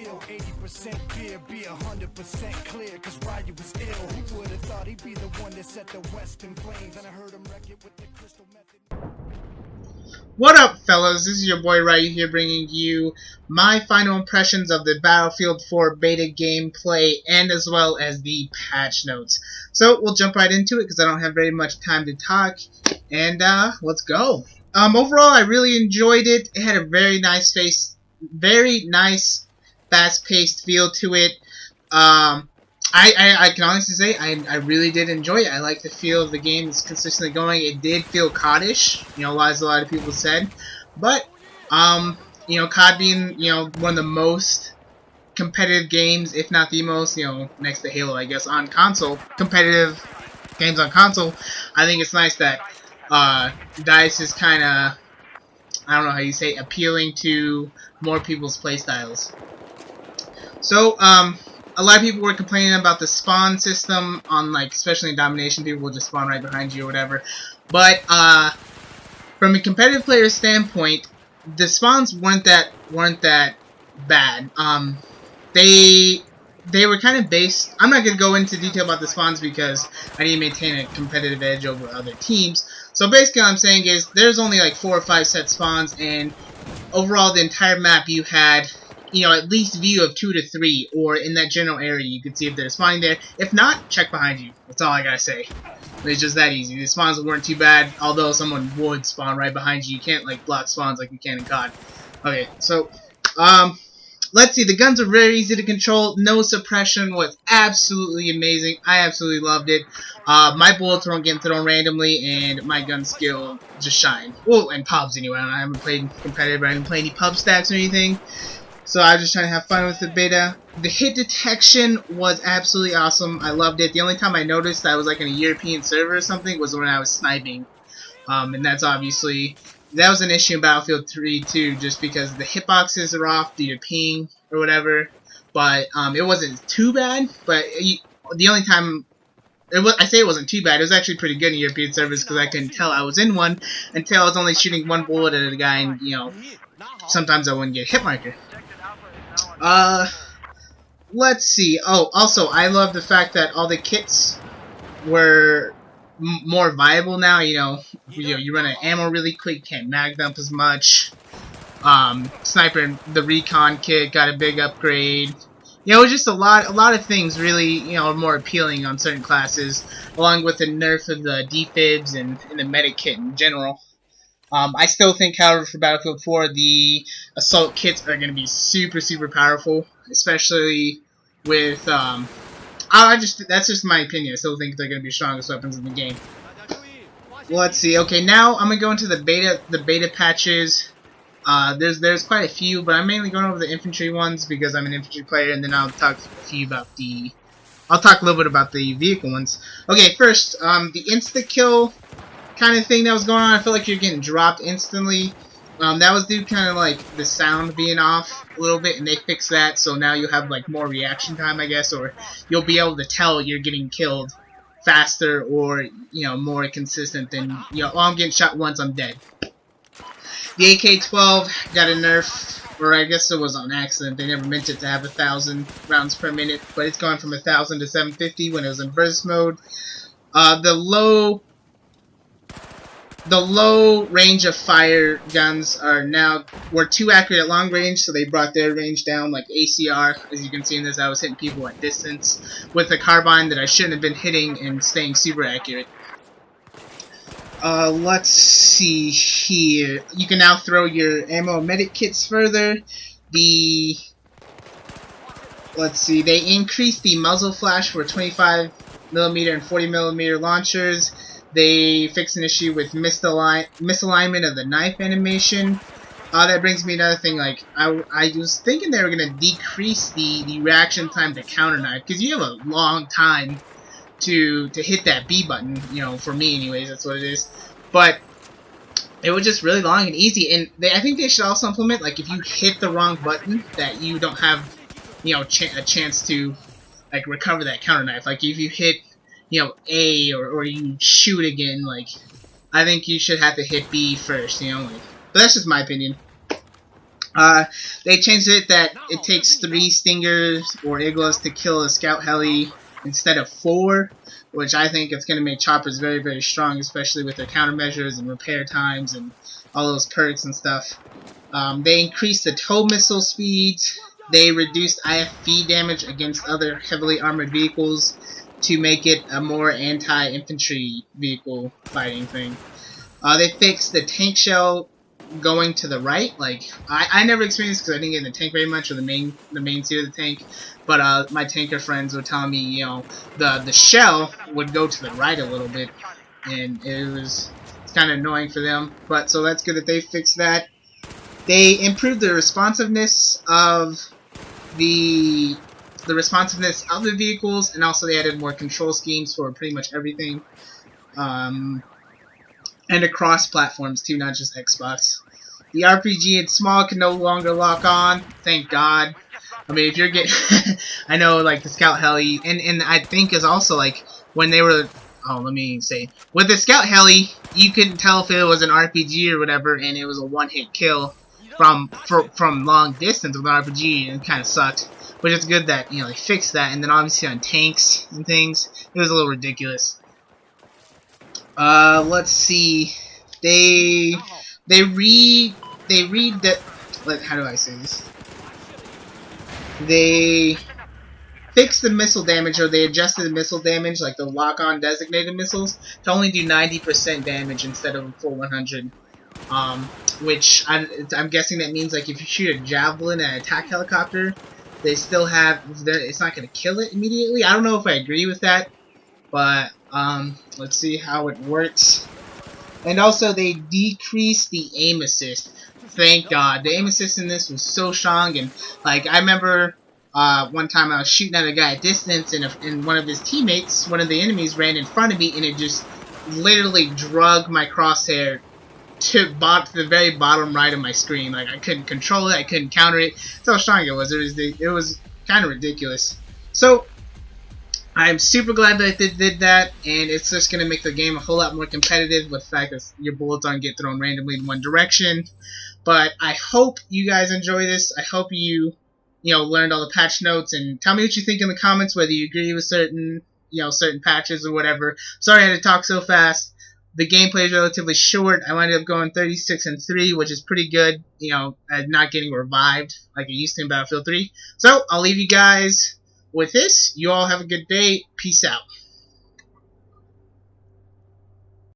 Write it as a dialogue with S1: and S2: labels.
S1: feel 80% beer, be 100% clear, cause Ryu was ill. Who would have thought he'd be the one that set the West in flames? And I heard him wreck it with the crystal method.
S2: What up, fellas? This is your boy Ryu here, bringing you my final impressions of the Battlefield 4 beta gameplay and as well as the patch notes. So we'll jump right into it because I don't have very much time to talk, and let's go. Overall, I really enjoyed it. It had a very nice fast-paced feel to it. I can honestly say I really did enjoy it. I like the feel of the game. It's consistently going. It did feel COD-ish, you know, as a lot of people said. But, you know, COD being, you know, one of the most competitive games, if not the most, you know, next to Halo, I guess, on console, competitive games on console, I think it's nice that DICE is kind of, I don't know how you say, appealing to more people's playstyles. So, a lot of people were complaining about the spawn system on, like, especially in Domination, people will just spawn right behind you or whatever. But, from a competitive player standpoint, the spawns weren't that bad. They were kind of based. I'm not gonna go into detail about the spawns because I need to maintain a competitive edge over other teams. So basically, what I'm saying is there's only like 4 or 5 set spawns, and overall, the entire map you had, you know, at least view of 2 to 3, or in that general area you could see if they're spawning there. If not, check behind you. That's all I gotta say. It's just that easy. The spawns weren't too bad, although someone would spawn right behind you. You can't like block spawns like you can in COD. Okay, so let's see. The guns are very easy to control. No suppression was absolutely amazing. I absolutely loved it. My bullets weren't getting thrown randomly, and my gun skill just shined. Well, and pubs anyway. I haven't played competitive. I haven't played any pub stacks or anything. So I was just trying to have fun with the beta. The hit detection was absolutely awesome. I loved it. The only time I noticed I was like in a European server or something was when I was sniping. And that's obviously, that was an issue in Battlefield 3 too, just because the hitboxes are off due to ping or whatever. But it wasn't too bad. But the only time, I say it wasn't too bad, it was actually pretty good in European servers because I couldn't tell I was in one until I was only shooting one bullet at a guy, and you know, sometimes I wouldn't get a hit marker. Let's see. Oh, also, I love the fact that all the kits were more viable now. You know, you run out of ammo really quick, can't mag dump as much. Sniper, the recon kit got a big upgrade. You know, just a lot of things really, you know, are more appealing on certain classes, along with the nerf of the defibs and the medic kit in general. I still think, however, for Battlefield 4, the assault kits are going to be super, super powerful, especially with, that's just my opinion. I still think they're going to be the strongest weapons in the game. Let's see. Okay, now I'm going to go into the beta patches. There's quite a few, but I'm mainly going over the infantry ones because I'm an infantry player, and then I'll talk I'll talk a little bit about the vehicle ones. Okay, first, the insta-kill kind of thing that was going on. I feel like you're getting dropped instantly. That was due kind of like the sound being off a little bit, and they fixed that, so now you'll have like more reaction time, I guess, or you'll be able to tell you're getting killed faster, or you know, more consistent than, you know, oh, I'm getting shot once, I'm dead. The AK-12 got a nerf, or I guess it was on accident. They never meant it to have 1,000 rounds per minute, but it's gone from 1,000 to 750 when it was in burst mode. The low range of fire guns were too accurate at long range, so they brought their range down, like ACR. As you can see in this, I was hitting people at distance with a carbine that I shouldn't have been hitting and staying super accurate. Let's see here. You can now throw your ammo and medic kits further. Let's see, they increased the muzzle flash for 25mm and 40mm launchers. They fixed an issue with misalignment of the knife animation. That brings me to another thing. Like, I was thinking they were gonna decrease the reaction time to counter knife, because you have a long time to hit that B button. You know, for me anyways, that's what it is. But it was just really long and easy. And I think they should also implement, like, if you hit the wrong button, that you don't have, you know, a chance to like recover that counter knife. Like if you hit, you know, A or you shoot again, like I think you should have to hit B first, you know, like, but that's just my opinion. They changed it that it takes 3 stingers or iglos to kill a scout heli instead of 4, which I think it's going to make choppers very, very strong, especially with their countermeasures and repair times and all those perks and stuff. They increased the tow missile speeds. They reduced IFV damage against other heavily armored vehicles to make it a more anti-infantry vehicle fighting thing. They fixed the tank shell going to the right. Like I never experienced because I didn't get in the tank very much or the main seat of the tank. But my tanker friends were telling me, you know, the shell would go to the right a little bit, and it's kind of annoying for them. But so that's good that they fixed that. They improved the responsiveness of the vehicles, and also they added more control schemes for pretty much everything. And across platforms too, not just Xbox. The RPG and small can no longer lock on. Thank God. I mean, if you're getting, I know like the Scout Heli, and I think is also like when they were. Oh, let me say, with the Scout Heli, you couldn't tell if it was an RPG or whatever, and it was a one-hit kill from long distance with an RPG, and it kind of sucked. But it's good that, you know, they fixed that, and then obviously on tanks and things, it was a little ridiculous. Let's see. They read that. How do I say this? They fixed the missile damage, or they adjusted the missile damage, like the lock-on designated missiles, to only do 90% damage instead of full 100. Which I'm guessing that means like if you shoot a javelin at an attack helicopter, they still have. It's not going to kill it immediately. I don't know if I agree with that, but let's see how it works. And also, they decreased the aim assist. Thank God. The aim assist in this was so strong, and like I remember one time I was shooting at a guy at distance, and one of his teammates, one of the enemies, ran in front of me, and it just literally drug my crosshair to the very bottom right of my screen. Like I couldn't control it, I couldn't counter it. That's how strong it was. It was kind of ridiculous. So I'm super glad that they did that, and it's just going to make the game a whole lot more competitive with the fact that your bullets aren't get thrown randomly in one direction. But I hope you guys enjoy this. I hope you learned all the patch notes, and tell me what you think in the comments, whether you agree with certain patches or whatever. Sorry I had to talk so fast. The gameplay is relatively short. I ended up going 36-3, which is pretty good, not getting revived like it used to in Battlefield 3. So, I'll leave you guys with this. You all have a good day. Peace out.